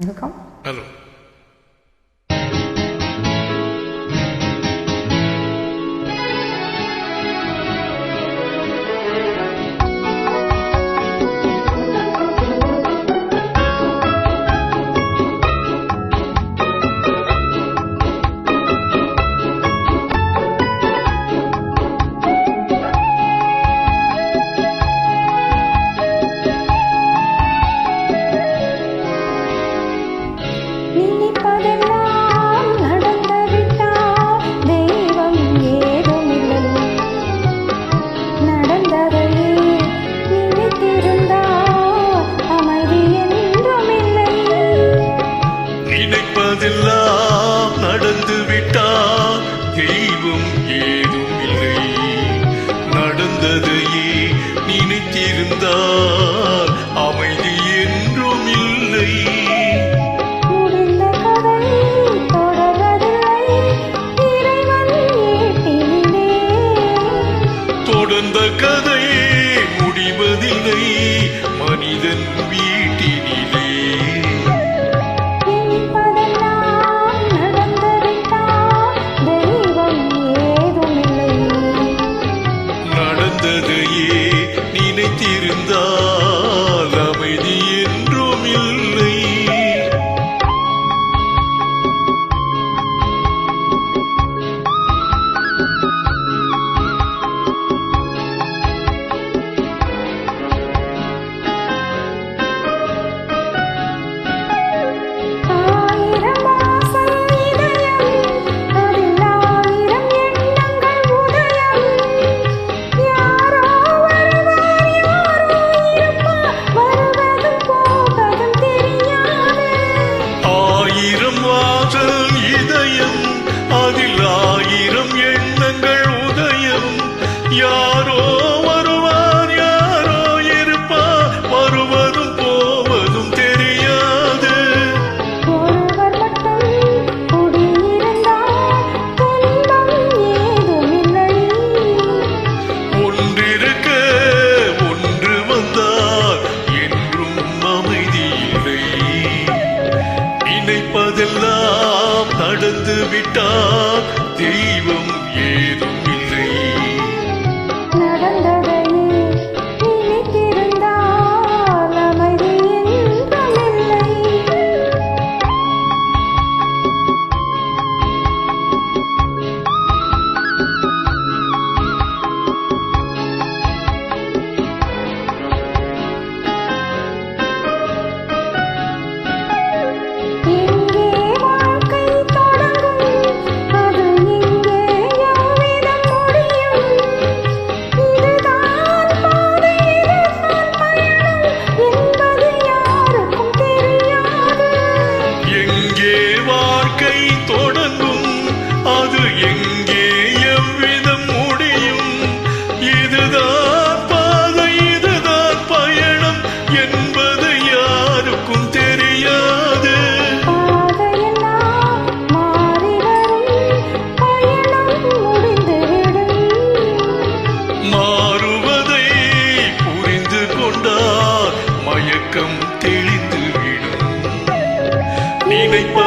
Welcome. Hello. நினைப்பதெல்லாம் நடந்து விட்டால் தெய்வம் ஏதும் இல்லை. நடந்ததையே நினைத்திருந்தால் அமைதி என்றும் இல்லை. தொடர்ந்த கதை முடிவதில்லை மனிதன் வீட்டினிலே. நடந்ததையே நினைத்திருந்தால் அமைதி என்றும் இல்லை. யாரோ வருவார், யாரோ இருப்பார், வருவதும் போவதும் தெரியாது. ஒருவர் மட்டும் குடியிருந்தால் துன்பம் ஏதுமில்லை. ஒன்றிருக்க ஒன்று வந்தால் என்றும் அமைதி இல்லை. நினைப்பதெல்லாம் நடந்து விட்டால் தெய்வம் ஏதும் இல்லை. நடந்ததையே நினைத்திருந்தால் அமைதி என்றும் இல்லை. எங்கே வாழ்க்கை தொடங்கும், அது எங்கே எவ்விதம் முடியும்? இதுதான் பாதை, இதுதான் பயணம் என்பது யாருக்கும் தெரியாது. எங்கே வாழ்க்கை தொடங்கும், அது எங்கே எவ்விதம் முடியும்? இதுதான் பாதை, இதுதான் பயணம் என்பது யாருக்கும் தெரியாது. பாதையெல்லாம் மாறி வரும், பயணம் முடிந்துவிடும். மாறுவதை புரிந்து கொண்டால் மயக்கம் தெளிந்துவிடும். நினைப்ப